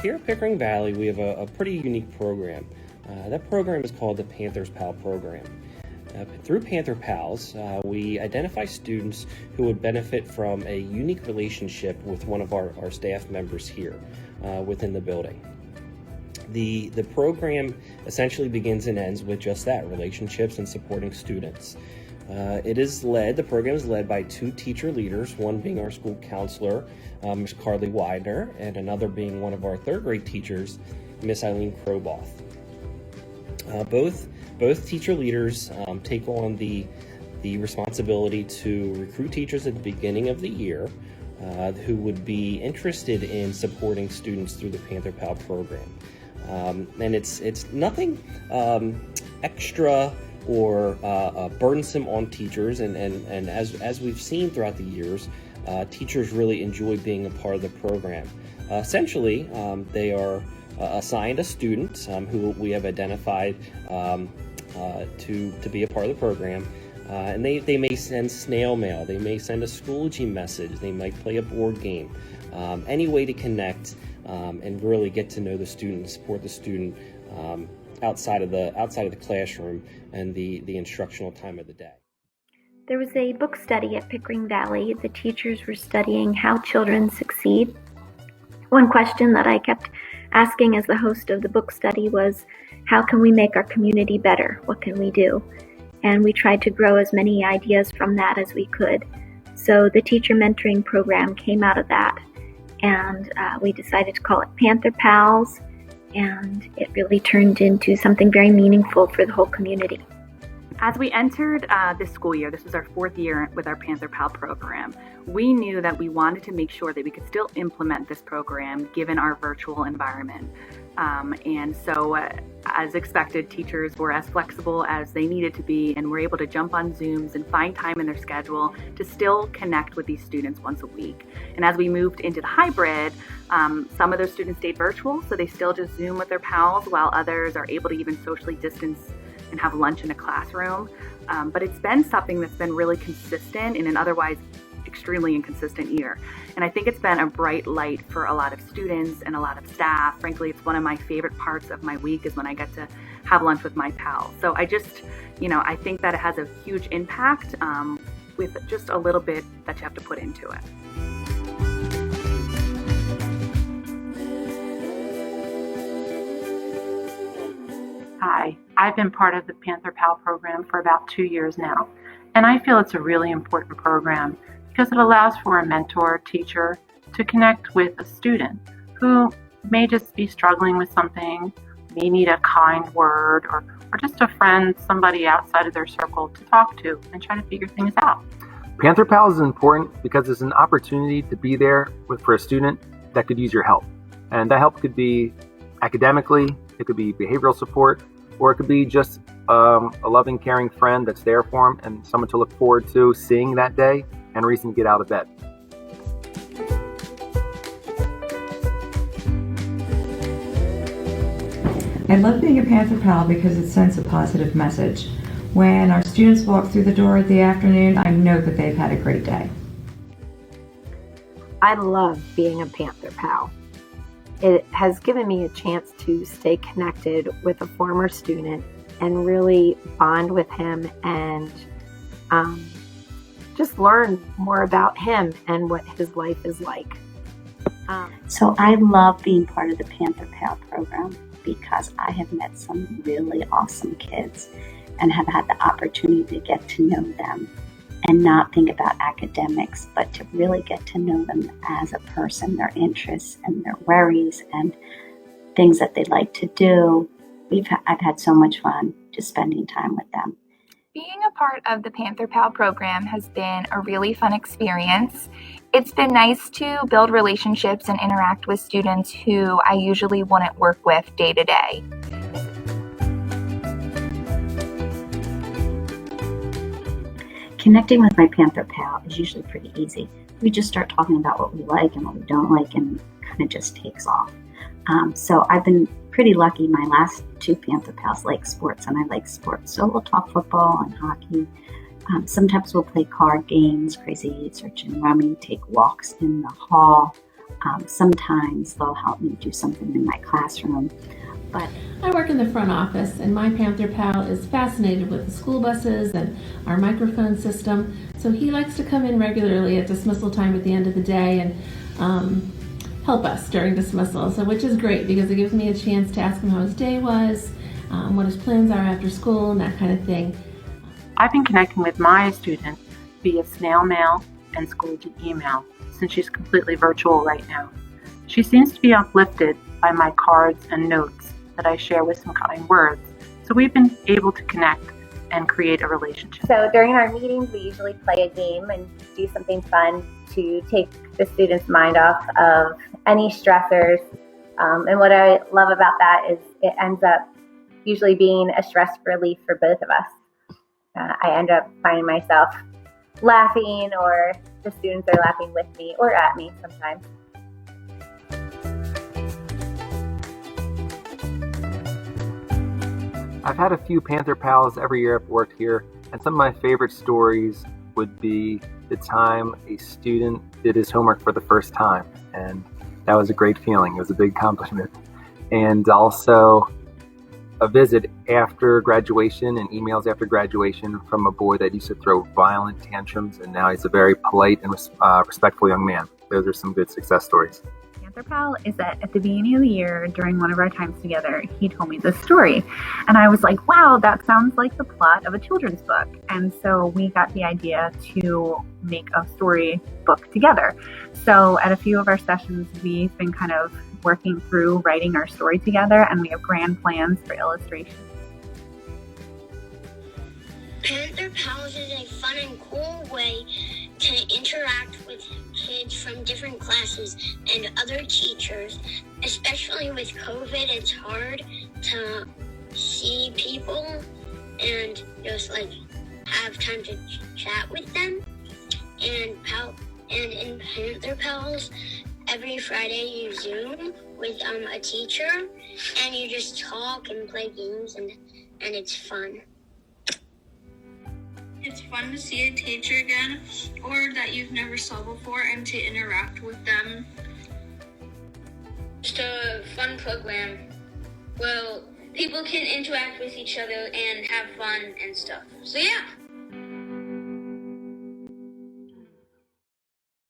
here at Pickering Valley, we have a pretty unique program. That program is called the Panther Pals Program. Through Panther Pals, we identify students who would benefit from a unique relationship with one of our staff members here within the building. The program essentially begins and ends with just that, relationships and supporting students. The program is led by two teacher leaders, one being our school counselor, Ms. Karley Weidner, and another being one of our third grade teachers, Miss Eileen Kroboth. Both teacher leaders take on the responsibility to recruit teachers at the beginning of the year who would be interested in supporting students through the Panther Pal program. And it's nothing extra or burdensome on teachers, and as we've seen throughout the years, teachers really enjoy being a part of the program. Essentially, they are assigned a student who we have identified to be a part of the program, and they may send snail mail, they may send a Schoology message, they might play a board game, any way to connect and really get to know the student, support the student outside of the classroom and the instructional time of the day. There was a book study at Pickering Valley. The teachers were studying how children succeed. One question that I kept asking as the host of the book study was, how can we make our community better? What can we do? And we tried to grow as many ideas from that as we could. So the teacher mentoring program came out of that, and we decided to call it Panther Pals, and it really turned into something very meaningful for the whole community. As we entered this school year, this was our fourth year with our Panther Pal program, we knew that we wanted to make sure that we could still implement this program given our virtual environment. And so, as expected, teachers were as flexible as they needed to be and were able to jump on Zooms and find time in their schedule to still connect with these students once a week. And as we moved into the hybrid, some of those students stayed virtual, so they still just Zoom with their pals, while others are able to even socially distance and have lunch in a classroom. But it's been something that's been really consistent in an otherwise extremely inconsistent year. And I think it's been a bright light for a lot of students and a lot of staff. Frankly, it's one of my favorite parts of my week is when I get to have lunch with my pals. So I just, I think that it has a huge impact with just a little bit that you have to put into it. Hi, I've been part of the Panther Pal program for about 2 years now, and I feel it's a really important program because it allows for a mentor, teacher, to connect with a student who may just be struggling with something, may need a kind word, or just a friend, somebody outside of their circle to talk to and try to figure things out. Panther Pals is important because it's an opportunity to be there for a student that could use your help. And that help could be academically, it could be behavioral support, or it could be just a loving, caring friend that's there for them and someone to look forward to seeing that day and a reason to get out of bed. I love being a Panther Pal because it sends a positive message. When our students walk through the door at the afternoon, I know that they've had a great day. I love being a Panther Pal. It has given me a chance to stay connected with a former student and really bond with him and just learn more about him and what his life is like. So I love being part of the Panther Pal program because I have met some really awesome kids and have had the opportunity to get to know them and not think about academics, but to really get to know them as a person, their interests and their worries and things that they like to do. I've had so much fun just spending time with them. Being a part of the Panther Pal program has been a really fun experience. It's been nice to build relationships and interact with students who I usually wouldn't work with day to day. Connecting with my Panther Pal is usually pretty easy. We just start talking about what we like and what we don't like and kind of just takes off. So I've been pretty lucky. My last two Panther Pals like sports and I like sports. So we'll talk football and hockey. Sometimes we'll play card games, Crazy 8, Search and Rummy, take walks in the hall. Sometimes they'll help me do something in my classroom. But I work in the front office, and my Panther Pal is fascinated with the school buses and our microphone system. So he likes to come in regularly at dismissal time at the end of the day and help us during dismissal, so which is great because it gives me a chance to ask him how his day was, what his plans are after school, and that kind of thing. I've been connecting with my student via snail mail and school-agent email since she's completely virtual right now. She seems to be uplifted by my cards and notes that I share with some kind words, so we've been able to connect and create a relationship. So during our meetings, we usually play a game and do something fun to take the students' mind off of any stressors. And what I love about that is it ends up usually being a stress relief for both of us. I end up finding myself laughing, or the students are laughing with me or at me sometimes. I've had a few Panther Pals every year I've worked here, and some of my favorite stories would be the time a student did his homework for the first time, and that was a great feeling. It was a big accomplishment. And also a visit after graduation and emails after graduation from a boy that used to throw violent tantrums, and now he's a very polite and respectful young man. Those are some good success stories. Panther Pal is that at the beginning of the year, during one of our times together, he told me this story. And I was like, wow, that sounds like the plot of a children's book. And so we got the idea to make a story book together. So at a few of our sessions, we've been kind of working through writing our story together, and we have grand plans for illustration. Panther Pals is a fun and cool way to interact with kids from different classes and other teachers. Especially with COVID, it's hard to see people and just like have time to chat with them. And in Panther Pals, every Friday you Zoom with a teacher, and you just talk and play games, and it's fun. It's fun to see a teacher again, or that you've never saw before, and to interact with them. Just a fun program. Well, people can interact with each other and have fun and stuff. So yeah.